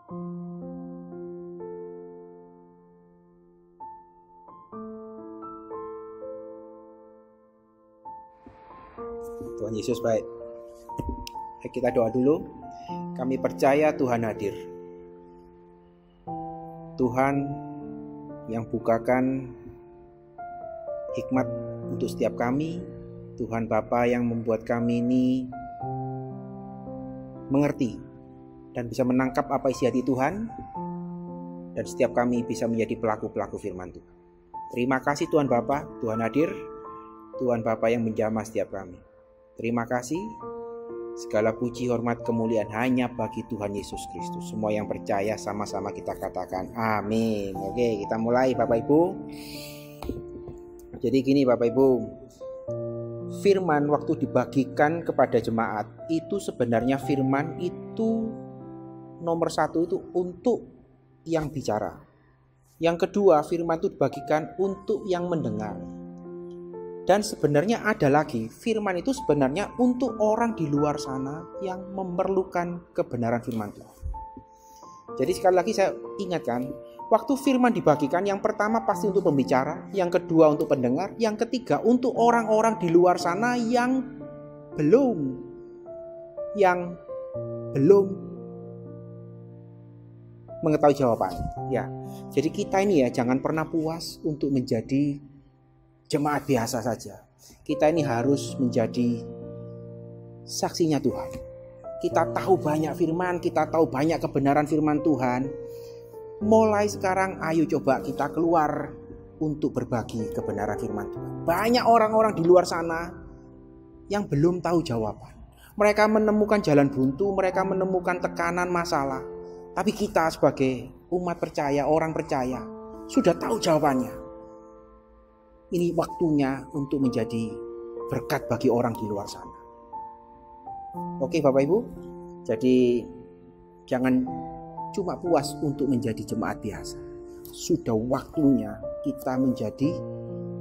Tuhan Yesus baik. Kita doa dulu. Kami percaya Tuhan hadir. Tuhan yang bukakan hikmat untuk setiap kami. Tuhan Bapa yang membuat kami ini mengerti dan bisa menangkap apa isi hati Tuhan. Dan setiap kami bisa menjadi pelaku-pelaku firman Tuhan. Terima kasih Tuhan Bapa, Tuhan hadir. Tuhan Bapa yang menjamah setiap kami. Terima kasih. Segala puji, hormat, kemuliaan hanya bagi Tuhan Yesus Kristus. Semua yang percaya sama-sama kita katakan amin. Oke, kita mulai Bapak Ibu. Jadi gini Bapak Ibu, firman waktu dibagikan kepada jemaat itu sebenarnya firman itu nomor satu itu untuk yang bicara. Yang kedua, firman itu dibagikan untuk yang mendengar. Dan sebenarnya ada lagi, firman itu sebenarnya untuk orang di luar sana yang memerlukan kebenaran firman Tuhan. Jadi sekali lagi saya ingatkan, waktu firman dibagikan, yang pertama pasti untuk pembicara, yang kedua untuk pendengar, yang ketiga untuk orang-orang di luar sana yang belum mengetahui jawaban. Ya, jadi kita ini ya jangan pernah puas untuk menjadi jemaat biasa saja. Kita ini harus menjadi saksinya Tuhan. Kita tahu banyak firman, kita tahu banyak kebenaran firman Tuhan. Mulai sekarang ayo coba kita keluar untuk berbagi kebenaran firman Tuhan. Banyak orang-orang di luar sana yang belum tahu jawaban. Mereka menemukan jalan buntu, mereka menemukan tekanan masalah. Tapi kita sebagai umat percaya, orang percaya, sudah tahu jawabannya. Ini waktunya untuk menjadi berkat bagi orang di luar sana. Oke Bapak Ibu, jadi jangan cuma puas untuk menjadi jemaat biasa. Sudah waktunya kita menjadi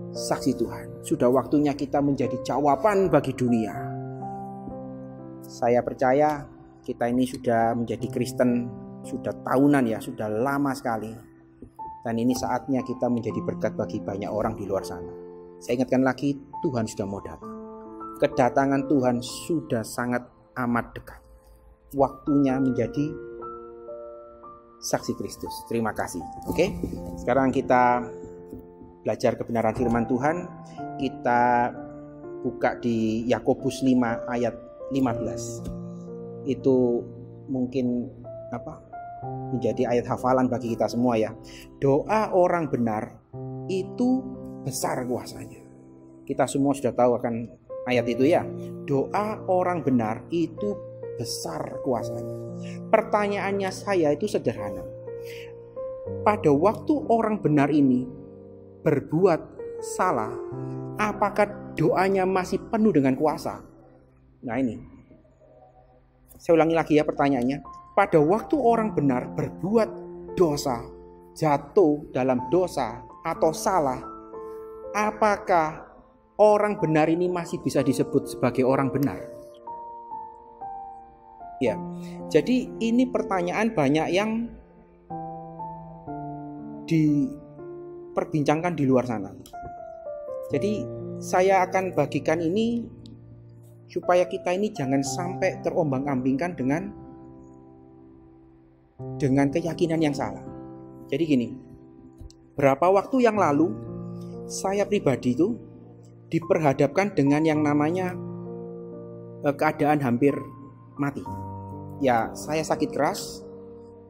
saksi Tuhan. Sudah waktunya kita menjadi jawaban bagi dunia. Saya percaya kita ini sudah menjadi Kristen, sudah tahunan ya, sudah lama sekali. Dan ini saatnya kita menjadi berkat bagi banyak orang di luar sana. Saya ingatkan lagi, Tuhan sudah mau datang. Kedatangan Tuhan sudah sangat amat dekat. Waktunya menjadi saksi Kristus. Terima kasih. Oke, sekarang kita belajar kebenaran firman Tuhan. Kita buka di Yakobus 5 ayat 15. Itu mungkin menjadi ayat hafalan bagi kita semua ya. Doa orang benar itu besar kuasanya. Kita semua sudah tahu akan ayat itu ya. Doa orang benar itu besar kuasanya. Pertanyaannya saya itu sederhana. Pada waktu orang benar ini berbuat salah, apakah doanya masih penuh dengan kuasa? Nah ini, saya ulangi lagi ya pertanyaannya. Pada waktu orang benar berbuat dosa, jatuh dalam dosa atau salah, apakah orang benar ini masih bisa disebut sebagai orang benar? Ya, jadi ini pertanyaan banyak yang diperbincangkan di luar sana. Jadi saya akan bagikan ini supaya kita ini jangan sampai terombang-ambingkan dengan keyakinan yang salah. Jadi gini, berapa waktu yang lalu saya pribadi itu diperhadapkan dengan yang namanya keadaan hampir mati. Ya, saya sakit keras,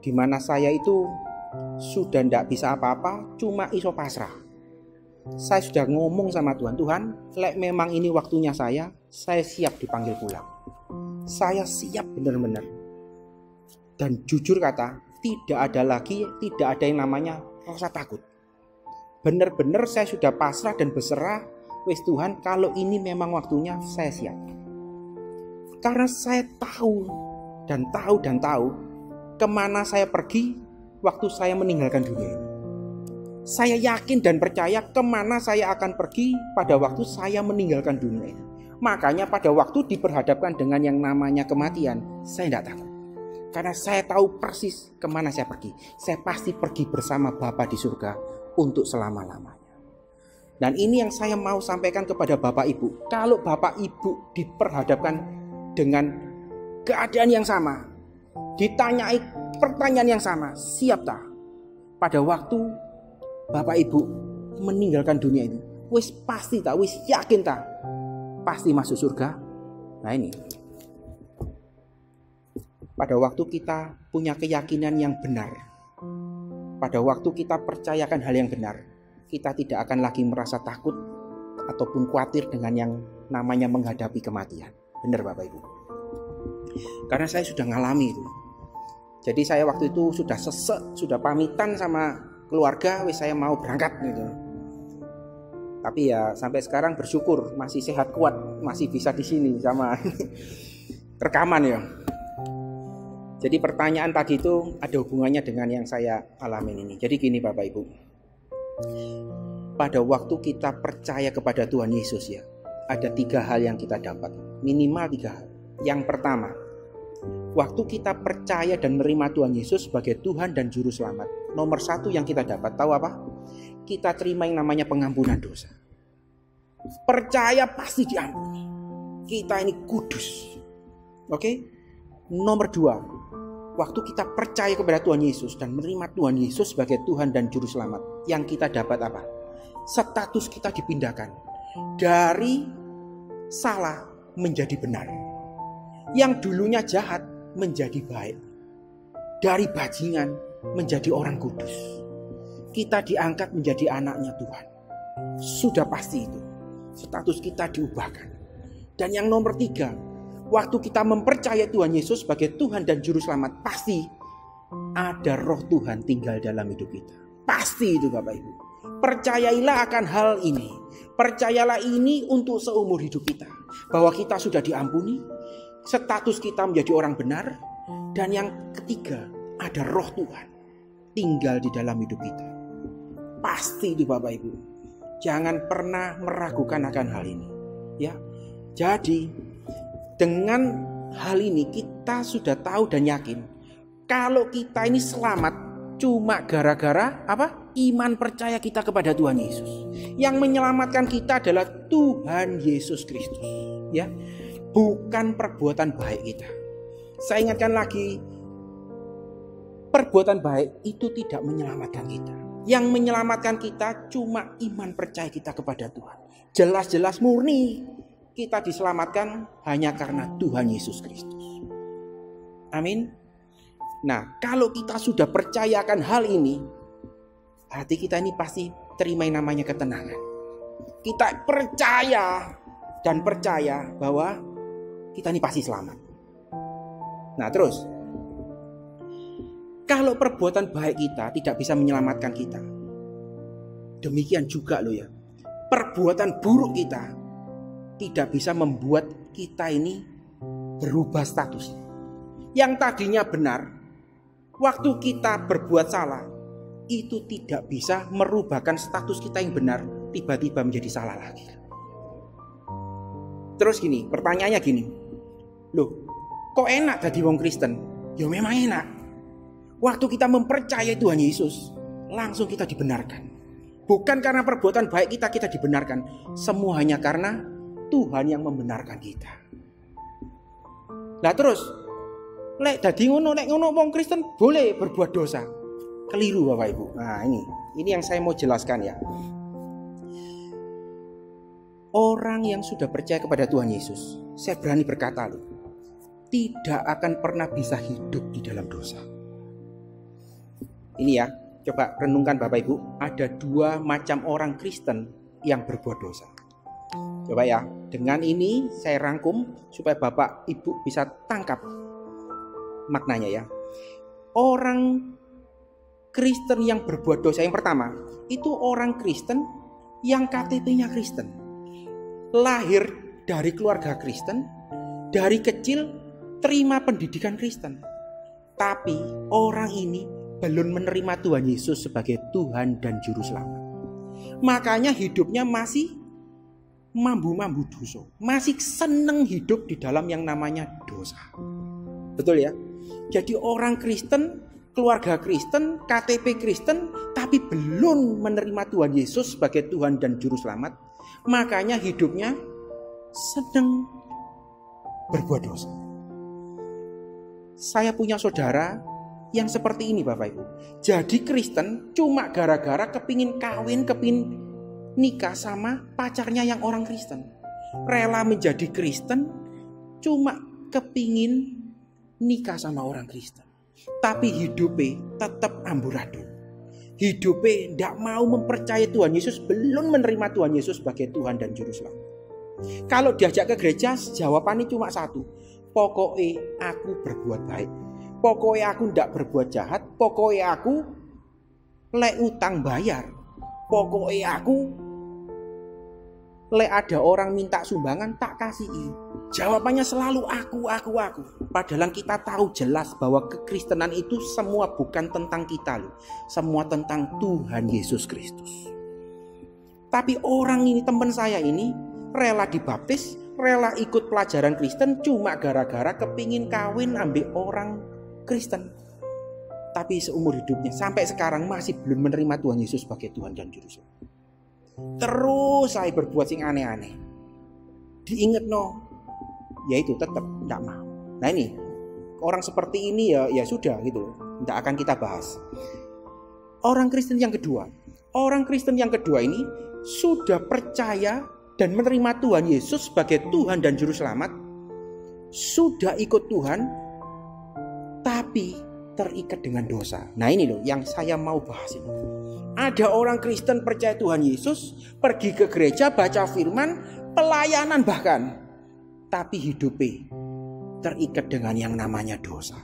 di mana saya itu sudah tidak bisa apa-apa, cuma iso pasrah. Saya sudah ngomong sama Tuhan, Tuhan, lek memang ini waktunya saya siap dipanggil pulang. Saya siap benar-benar. Dan jujur kata, tidak ada yang namanya rasa takut. Benar-benar saya sudah pasrah dan berserah, wis Tuhan, kalau ini memang waktunya saya siap. Karena saya tahu kemana saya pergi waktu saya meninggalkan dunia ini. Saya yakin dan percaya kemana saya akan pergi pada waktu saya meninggalkan dunia ini. Makanya pada waktu diperhadapkan dengan yang namanya kematian, saya tidak takut. Karena saya tahu persis kemana saya pergi. Saya pasti pergi bersama Bapa di surga untuk selama-lamanya. Dan ini yang saya mau sampaikan kepada Bapak Ibu. Kalau Bapak Ibu diperhadapkan dengan keadaan yang sama, ditanyai pertanyaan yang sama, siap tak? Pada waktu Bapak Ibu meninggalkan dunia ini, wis pasti tak? Wis yakin tak? Pasti masuk surga? Nah ini. Pada waktu kita punya keyakinan yang benar, pada waktu kita percayakan hal yang benar, kita tidak akan lagi merasa takut ataupun khawatir dengan yang namanya menghadapi kematian. Benar Bapak Ibu? Karena saya sudah ngalami itu. Jadi saya waktu itu sudah sesek, sudah pamitan sama keluarga, wis saya mau berangkat gitu. Tapi ya sampai sekarang bersyukur masih sehat kuat, masih bisa di sini sama rekaman ya. Jadi pertanyaan tadi itu ada hubungannya dengan yang saya alami ini. Jadi gini Bapak Ibu. Pada waktu kita percaya kepada Tuhan Yesus ya, ada 3 hal yang kita dapat. Minimal 3 hal. Yang pertama, waktu kita percaya dan menerima Tuhan Yesus sebagai Tuhan dan Juru Selamat, nomor 1 yang kita dapat, tahu apa? Kita terima yang namanya pengampunan dosa. Percaya pasti diampuni. Kita ini kudus. Oke? Nomor 2, waktu kita percaya kepada Tuhan Yesus dan menerima Tuhan Yesus sebagai Tuhan dan Juru Selamat, yang kita dapat apa? Status kita dipindahkan dari salah menjadi benar. Yang dulunya jahat menjadi baik. Dari bajingan menjadi orang kudus. Kita diangkat menjadi anaknya Tuhan. Sudah pasti itu. Status kita diubahkan. Dan yang nomor 3, waktu kita mempercayai Tuhan Yesus sebagai Tuhan dan Juru Selamat, pasti ada roh Tuhan tinggal dalam hidup kita. Pasti itu Bapak Ibu. Percayailah akan hal ini. Percayalah ini untuk seumur hidup kita. Bahwa kita sudah diampuni. Status kita menjadi orang benar. Dan yang ketiga, ada roh Tuhan tinggal di dalam hidup kita. Pasti itu Bapak Ibu. Jangan pernah meragukan akan hal ini. Ya. Jadi dengan hal ini kita sudah tahu dan yakin kalau kita ini selamat cuma gara-gara apa? Iman percaya kita kepada Tuhan Yesus. Yang menyelamatkan kita adalah Tuhan Yesus Kristus, ya. Bukan perbuatan baik kita. Saya ingatkan lagi, perbuatan baik itu tidak menyelamatkan kita. Yang menyelamatkan kita cuma iman percaya kita kepada Tuhan. Jelas-jelas murni kita diselamatkan hanya karena Tuhan Yesus Kristus. Amin. Nah, kalau kita sudah percayakan hal ini, hati kita ini pasti terima yang namanya ketenangan. Kita percaya dan percaya bahwa kita ini pasti selamat. Nah, terus kalau perbuatan baik kita tidak bisa menyelamatkan kita, demikian juga loh ya, perbuatan buruk kita tidak bisa membuat kita ini berubah status. Yang tadinya benar, waktu kita berbuat salah, itu tidak bisa merubahkan status kita yang benar tiba-tiba menjadi salah lagi. Terus gini, pertanyaannya gini, loh kok enak jadi wong Kristen? Ya memang enak. Waktu kita mempercayai Tuhan Yesus, langsung kita dibenarkan. Bukan karena perbuatan baik kita dibenarkan. Semua hanya karena Tuhan yang membenarkan kita. Nah terus, lek dadi ngono, lek ngono wong Kristen boleh berbuat dosa. Keliru Bapak Ibu. Nah ini yang saya mau jelaskan ya. Orang yang sudah percaya kepada Tuhan Yesus, saya berani berkata loh, tidak akan pernah bisa hidup di dalam dosa. Ini ya, coba renungkan Bapak Ibu, ada 2 macam orang Kristen yang berbuat dosa. Coba ya, dengan ini saya rangkum supaya Bapak Ibu bisa tangkap maknanya ya. Orang Kristen yang berbuat dosa yang pertama, itu orang Kristen yang KTP-nya Kristen. Lahir dari keluarga Kristen, dari kecil terima pendidikan Kristen. Tapi orang ini belum menerima Tuhan Yesus sebagai Tuhan dan Juru Selamat. Makanya hidupnya masih mambu-mambu dosa. Masih seneng hidup di dalam yang namanya dosa. Betul ya? Jadi orang Kristen, keluarga Kristen, KTP Kristen, tapi belum menerima Tuhan Yesus sebagai Tuhan dan Juru Selamat. Makanya hidupnya sedang berbuat dosa. Saya punya saudara yang seperti ini Bapak Ibu. Jadi Kristen cuma gara-gara kepingin kawin, kepingin nikah sama pacarnya yang orang Kristen. Rela menjadi Kristen cuma kepingin nikah sama orang Kristen. Tapi hidupnya tetap amburadul. Hidupnya tidak mau mempercayai Tuhan Yesus, belum menerima Tuhan Yesus sebagai Tuhan dan Juru Selamat. Kalau diajak ke gereja, jawabannya cuma satu. Pokoknya aku berbuat baik. Pokoknya aku tidak berbuat jahat. Pokoknya aku lek utang bayar. Pokoknya aku lek ada orang minta sumbangan tak kasih. Jawabannya selalu aku. Padahal kita tahu jelas bahwa kekristenan itu semua bukan tentang kita loh. Semua tentang Tuhan Yesus Kristus. Tapi orang ini, teman saya ini, rela dibaptis, rela ikut pelajaran Kristen cuma gara-gara kepingin kawin ambil orang Kristen. Tapi seumur hidupnya sampai sekarang masih belum menerima Tuhan Yesus sebagai Tuhan dan Juru Selamat. Terus saya berbuat sing aneh-aneh. Diinget yaitu tetap tidak mau. Nah ini orang seperti ini ya sudah gitu, tidak akan kita bahas. Orang Kristen yang kedua ini sudah percaya dan menerima Tuhan Yesus sebagai Tuhan dan Juru Selamat, sudah ikut Tuhan, tapi terikat dengan dosa. Nah ini loh yang saya mau bahas ini. Ada orang Kristen percaya Tuhan Yesus, pergi ke gereja, baca firman, pelayanan bahkan, tapi hidupnya terikat dengan yang namanya dosa.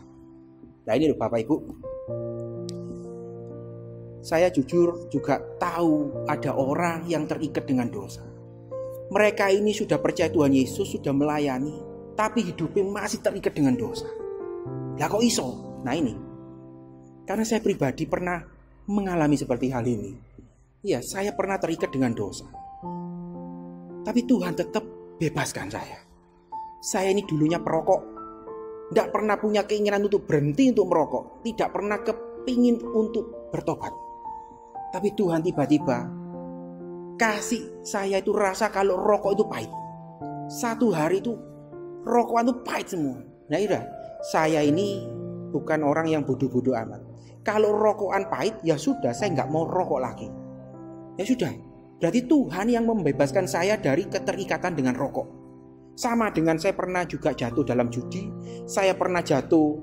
Nah ini loh Bapak Ibu, saya jujur juga tahu ada orang yang terikat dengan dosa. Mereka ini sudah percaya Tuhan Yesus, sudah melayani, tapi hidupnya masih terikat dengan dosa. Lah kok iso? Nah ini, karena saya pribadi pernah mengalami seperti hal ini. Ya, saya pernah terikat dengan dosa. Tapi Tuhan tetap bebaskan saya. Saya ini dulunya perokok. Tidak pernah punya keinginan untuk berhenti untuk merokok. Tidak pernah kepingin untuk bertobat. Tapi Tuhan tiba-tiba kasih saya itu rasa kalau rokok itu pahit. Satu hari itu rokokan itu pahit semua. Nah iya, saya ini bukan orang yang bodoh-bodoh amat. Kalau rokokan pahit ya sudah, saya nggak mau rokok lagi. Ya sudah, berarti Tuhan yang membebaskan saya dari keterikatan dengan rokok. Sama dengan saya pernah juga jatuh dalam judi. Saya pernah jatuh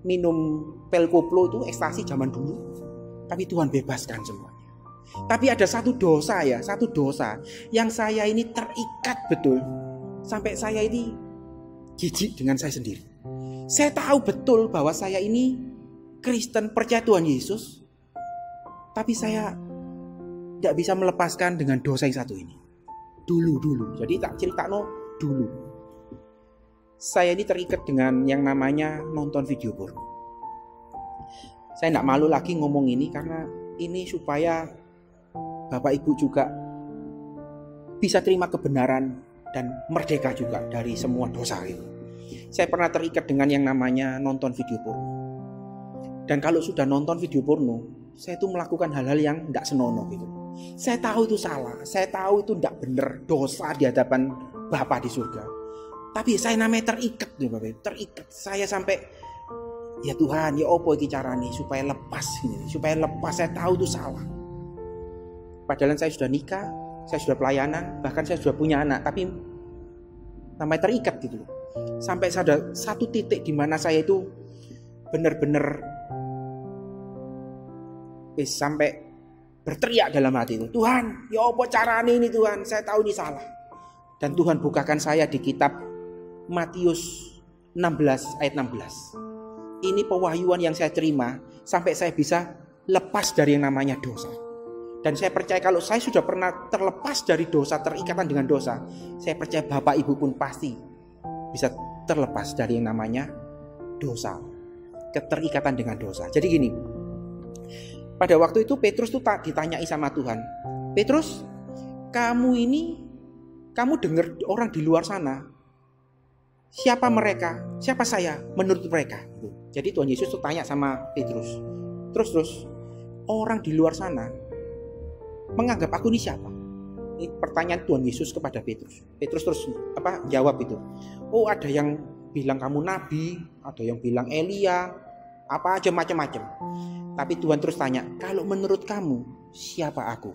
minum pil koplo itu ekstasi zaman dulu. Tapi Tuhan bebaskan semuanya. Tapi ada satu dosa yang saya ini terikat betul. Sampai saya ini jijik dengan saya sendiri. Saya tahu betul bahwa saya ini Kristen percaya Tuhan Yesus. Tapi saya tidak bisa melepaskan dengan dosa yang satu ini. Dulu. Jadi tak cerita dulu. Saya ini terikat dengan yang namanya nonton video porno. Saya tidak malu lagi ngomong ini karena ini supaya Bapak Ibu juga bisa terima kebenaran dan merdeka juga dari semua dosa itu. Saya pernah terikat dengan yang namanya nonton video porno. Dan kalau sudah nonton video porno, saya itu melakukan hal-hal yang tidak senonoh gitu. Saya tahu itu salah, saya tahu itu tidak benar, dosa di hadapan Bapa di surga. Tapi saya namanya terikat nih Bapak Ibu, terikat. Saya sampai ya Tuhan, ya apa iki carane supaya lepas ini, supaya lepas. Saya tahu itu salah. Padahal saya sudah nikah, saya sudah pelayanan, bahkan saya sudah punya anak, tapi namanya terikat gitu. Sampai ada satu titik di mana saya itu benar-benar sampai berteriak dalam hati itu, Tuhan, ya apa carane ini Tuhan, saya tahu ini salah. Dan Tuhan bukakan saya di kitab Matius 16 ayat 16. Ini pewahyuan yang saya terima sampai saya bisa lepas dari yang namanya dosa. Dan saya percaya kalau saya sudah pernah terlepas dari dosa, terikatan dengan dosa, saya percaya Bapak Ibu pun pasti bisa terlepas dari yang namanya dosa, keterikatan dengan dosa. Jadi gini, pada waktu itu Petrus tuh ditanyai sama Tuhan, Petrus, kamu dengar orang di luar sana, siapa mereka, siapa saya menurut mereka? Jadi Tuhan Yesus tuh tanya sama Petrus. Terus orang di luar sana menganggap aku ini siapa? Ini pertanyaan Tuhan Yesus kepada Petrus. Petrus terus jawab itu. Oh, ada yang bilang kamu nabi, ada yang bilang Elia, apa aja macam-macam. Tapi Tuhan terus tanya, kalau menurut kamu siapa aku?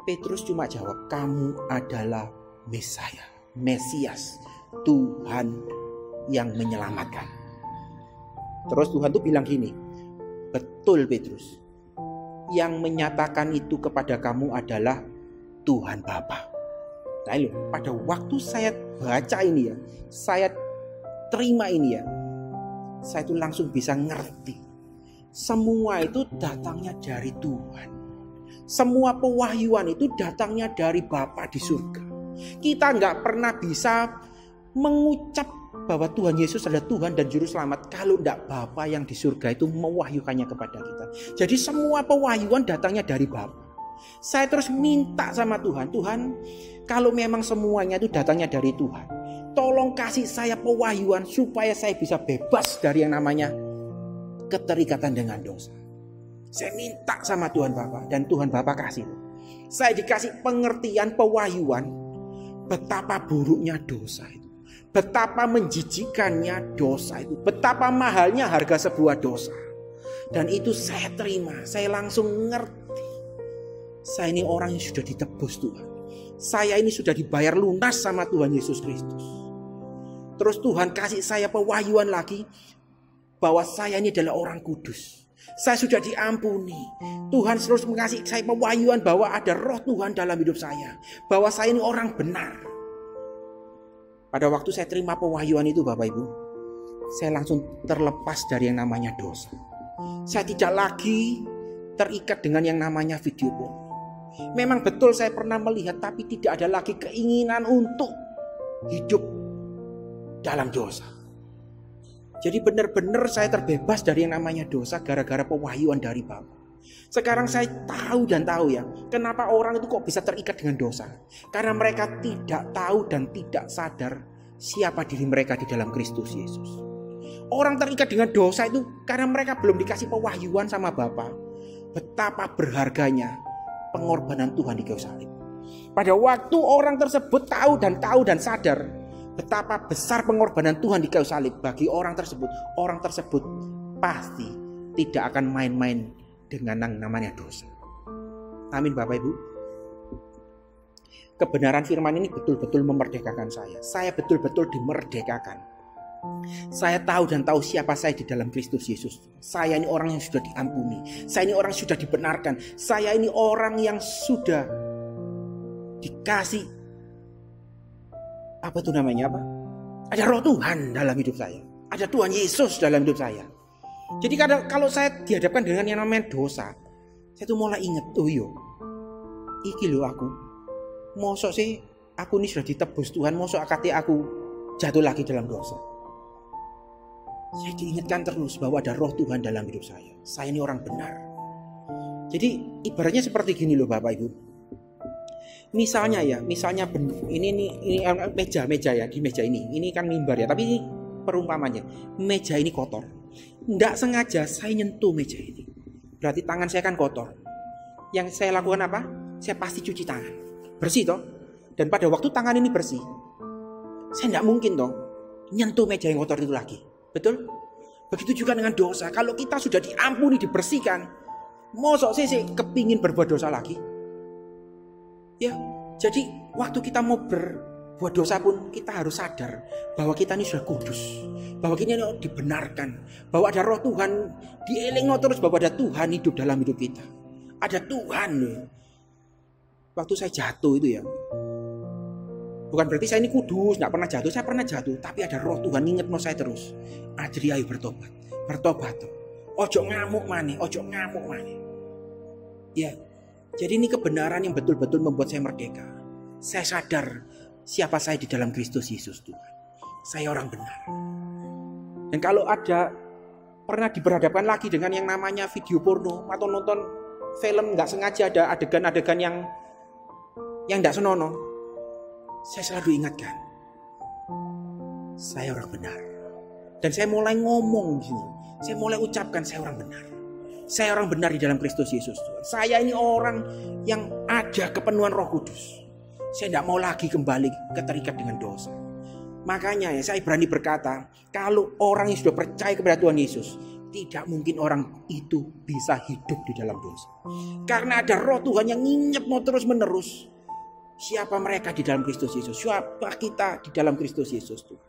Petrus cuma jawab, kamu adalah Mesias, Tuhan yang menyelamatkan. Terus Tuhan tuh bilang gini, betul Petrus, yang menyatakan itu kepada kamu adalah Tuhan Bapa. Nah, pada waktu saya baca ini ya, saya terima ini ya, saya tuh langsung bisa ngerti. Semua itu datangnya dari Tuhan. Semua pewahyuan itu datangnya dari Bapa di surga. Kita nggak pernah bisa mengucap bahwa Tuhan Yesus adalah Tuhan dan Juru Selamat kalau tidak Bapa yang di surga itu mewahyukannya kepada kita. Jadi semua pewahyuan datangnya dari Bapa. Saya terus minta sama Tuhan, Tuhan, kalau memang semuanya itu datangnya dari Tuhan, tolong kasih saya pewahyuan supaya saya bisa bebas dari yang namanya keterikatan dengan dosa. Saya minta sama Tuhan Bapa dan Tuhan Bapa kasih. Saya dikasih pengertian pewahyuan betapa buruknya dosa itu. Betapa menjijikannya dosa itu. Betapa mahalnya harga sebuah dosa. Dan itu saya terima. Saya langsung ngerti. Saya ini orang yang sudah ditebus Tuhan. Saya ini sudah dibayar lunas sama Tuhan Yesus Kristus. Terus Tuhan kasih saya pewahyuan lagi bahwa saya ini adalah orang kudus. Saya sudah diampuni. Tuhan terus mengasih saya pewahyuan bahwa ada roh Tuhan dalam hidup saya. Bahwa saya ini orang benar. Pada waktu saya terima pewahyuan itu Bapak Ibu, saya langsung terlepas dari yang namanya dosa. Saya tidak lagi terikat dengan yang namanya video porno. Memang betul saya pernah melihat, tapi tidak ada lagi keinginan untuk hidup dalam dosa. Jadi benar-benar saya terbebas dari yang namanya dosa gara-gara pewahyuan dari Bapa. Sekarang saya tahu ya, kenapa orang itu kok bisa terikat dengan dosa. Karena mereka tidak tahu dan tidak sadar siapa diri mereka di dalam Kristus Yesus. Orang terikat dengan dosa itu karena mereka belum dikasih pewahyuan sama Bapa. Betapa berharganya pengorbanan Tuhan di kayu salib. Pada waktu orang tersebut tahu dan sadar betapa besar pengorbanan Tuhan di kayu salib bagi orang tersebut pasti tidak akan main-main dengan yang namanya dosa. Amin Bapak Ibu. Kebenaran firman ini betul-betul memerdekakan saya. Saya betul-betul dimerdekakan. Saya tahu siapa saya di dalam Kristus Yesus. Saya ini orang yang sudah diampuni. Saya ini orang yang sudah dibenarkan. Saya ini orang yang sudah dikasih ada roh Tuhan dalam hidup saya. Ada Tuhan Yesus dalam hidup saya. Jadi kalau saya dihadapkan dengan yang namanya dosa, saya tuh mulai ingat, iki lho aku. Mosok sih aku ini sudah ditebus Tuhan, mosok aku jatuh lagi dalam dosa. Saya diingatkan terus bahwa ada roh Tuhan dalam hidup saya. Saya ini orang benar. Jadi ibaratnya seperti gini loh Bapak Ibu. Misalnya ini meja ya, di meja ini kan mimbar ya, tapi ini perumpamannya. Meja ini kotor. Tidak sengaja saya nyentuh meja ini. Berarti tangan saya kan kotor. Yang saya lakukan apa? Saya pasti cuci tangan. Bersih toh. Dan pada waktu tangan ini bersih, saya tidak mungkin toh nyentuh meja yang kotor itu lagi. Betul? Begitu juga dengan dosa. Kalau kita sudah diampuni, dibersihkan, mosok sih kepingin berbuat dosa lagi? Ya, jadi waktu kita mau berbuat dosa pun kita harus sadar bahwa kita ini sudah kudus, bahwa kita ini dibenarkan, bahwa ada roh Tuhan, dielingno terus bahwa ada Tuhan hidup dalam hidup kita. Ada Tuhan loh. Waktu saya jatuh itu ya, bukan berarti saya ini kudus, gak pernah jatuh. Saya pernah jatuh, tapi ada roh Tuhan inget saya terus. Ajri ayo bertobat toh. Ojo ngamuk maneh. Ya, jadi ini kebenaran yang betul-betul membuat saya merdeka. Saya sadar siapa saya di dalam Kristus Yesus Tuhan. Saya orang benar. Dan kalau ada pernah diberhadapkan lagi dengan yang namanya video porno atau nonton film gak sengaja ada adegan-adegan yang gak senonoh, saya selalu ingatkan, saya orang benar. Dan saya mulai ngomong di sini. Saya mulai ucapkan saya orang benar. Saya orang benar di dalam Kristus Yesus Tuhan. Saya ini orang yang ada kepenuhan Roh Kudus. Saya tidak mau lagi kembali terikat dengan dosa. Makanya ya saya berani berkata, kalau orang yang sudah percaya kepada Tuhan Yesus, tidak mungkin orang itu bisa hidup di dalam dosa. Karena ada Roh Tuhan yang nginjek mau terus menerus. Siapa mereka di dalam Kristus Yesus? Siapa kita di dalam Kristus Yesus Tuhan?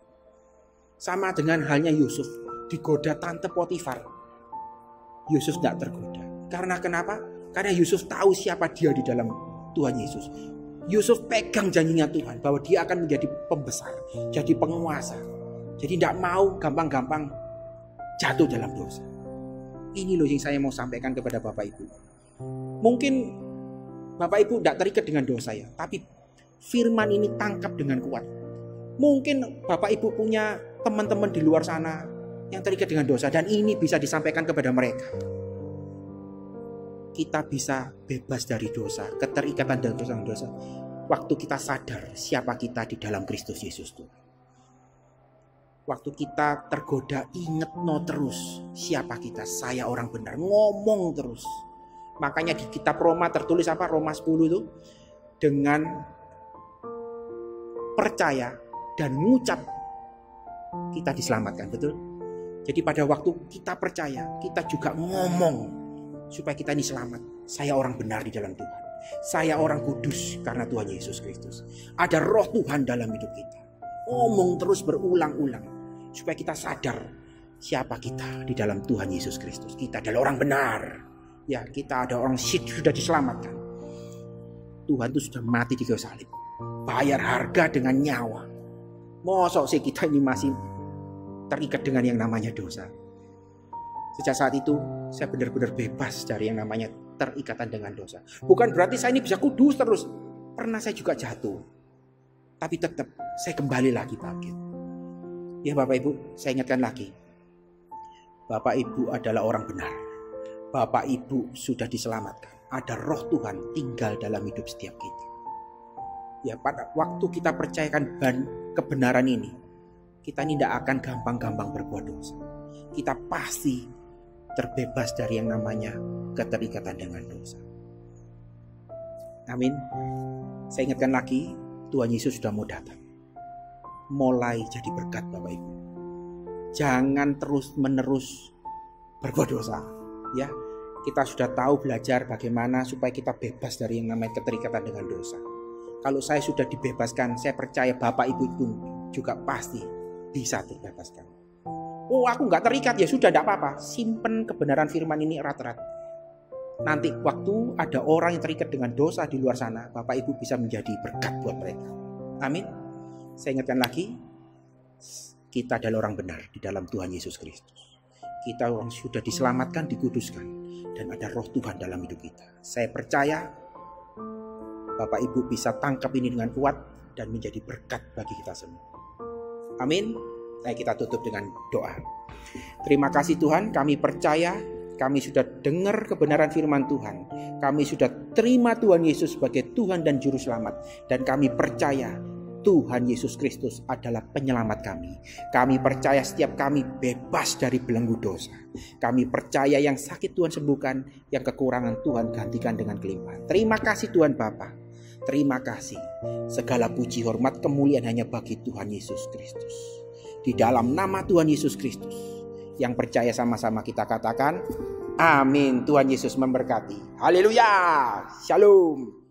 Sama dengan halnya Yusuf digoda tante Potifar. Yusuf tidak tergoda. Karena kenapa? Karena Yusuf tahu siapa dia di dalam Tuhan Yesus. Yusuf pegang janjinya Tuhan bahwa dia akan menjadi pembesar, jadi penguasa. Jadi tidak mau gampang-gampang jatuh dalam dosa. Ini loh yang saya mau sampaikan kepada Bapak Ibu. Mungkin Bapak Ibu tidak terikat dengan dosa ya, tapi firman ini tangkap dengan kuat. Mungkin Bapak Ibu punya teman-teman di luar sana yang terikat dengan dosa dan ini bisa disampaikan kepada mereka. Kita bisa bebas dari dosa, keterikatan dan dosa waktu kita sadar siapa kita di dalam Kristus Yesus Tuhan. Waktu kita tergoda, ingat terus siapa kita. Saya orang benar, ngomong terus. Makanya di kitab Roma tertulis apa? Roma 10 itu, dengan percaya dan mengucap kita diselamatkan, betul? Jadi pada waktu kita percaya, kita juga ngomong supaya kita ini selamat. Saya orang benar di dalam Tuhan. Saya orang kudus karena Tuhan Yesus Kristus. Ada Roh Tuhan dalam hidup kita. Ngomong terus berulang-ulang supaya kita sadar siapa kita di dalam Tuhan Yesus Kristus. Kita adalah orang benar. Ya, kita ada orang sudah diselamatkan. Tuhan itu sudah mati di kayu salib. Bayar harga dengan nyawa. Mosok sih kita ini masih terikat dengan yang namanya dosa. Sejak saat itu saya benar-benar bebas dari yang namanya terikatan dengan dosa. Bukan berarti saya ini bisa kudus terus. Pernah saya juga jatuh. Tapi tetap saya kembali lagi bangkit. Ya Bapak Ibu, saya ingatkan lagi. Bapak Ibu adalah orang benar. Bapak Ibu sudah diselamatkan. Ada Roh Tuhan tinggal dalam hidup setiap kita. Ya pada waktu kita percayakan kebenaran ini, kita ini tidak akan gampang-gampang berbuat dosa. Kita pasti terbebas dari yang namanya keterikatan dengan dosa. Amin. Saya ingatkan lagi, Tuhan Yesus sudah mau datang. Mulai jadi berkat Bapak Ibu. Jangan terus-menerus berbuat dosa. Ya, kita sudah tahu belajar bagaimana supaya kita bebas dari yang namanya keterikatan dengan dosa. Kalau saya sudah dibebaskan, saya percaya Bapak Ibu pun juga pasti bisa terbebaskan. Oh, aku nggak terikat, ya sudah, tidak apa-apa. Simpen kebenaran firman ini erat-erat. Nanti waktu ada orang yang terikat dengan dosa di luar sana, Bapak Ibu bisa menjadi berkat buat mereka. Amin. Saya ingatkan lagi, kita adalah orang benar di dalam Tuhan Yesus Kristus. Kita orang sudah diselamatkan, dikuduskan, dan ada Roh Tuhan dalam hidup kita. Saya percaya Bapak Ibu bisa tangkap ini dengan kuat dan menjadi berkat bagi kita semua. Amin. Nah, kita tutup dengan doa. Terima kasih Tuhan, kami percaya, kami sudah dengar kebenaran firman Tuhan. Kami sudah terima Tuhan Yesus sebagai Tuhan dan Juru Selamat. Dan kami percaya Tuhan Yesus Kristus adalah penyelamat kami. Kami percaya setiap kami bebas dari belenggu dosa. Kami percaya yang sakit Tuhan sembuhkan, yang kekurangan Tuhan gantikan dengan kelimpahan. Terima kasih Tuhan Bapa. Terima kasih. Segala puji, hormat, kemuliaan hanya bagi Tuhan Yesus Kristus. Di dalam nama Tuhan Yesus Kristus, yang percaya sama-sama kita katakan, amin. Tuhan Yesus memberkati. Haleluya. Shalom.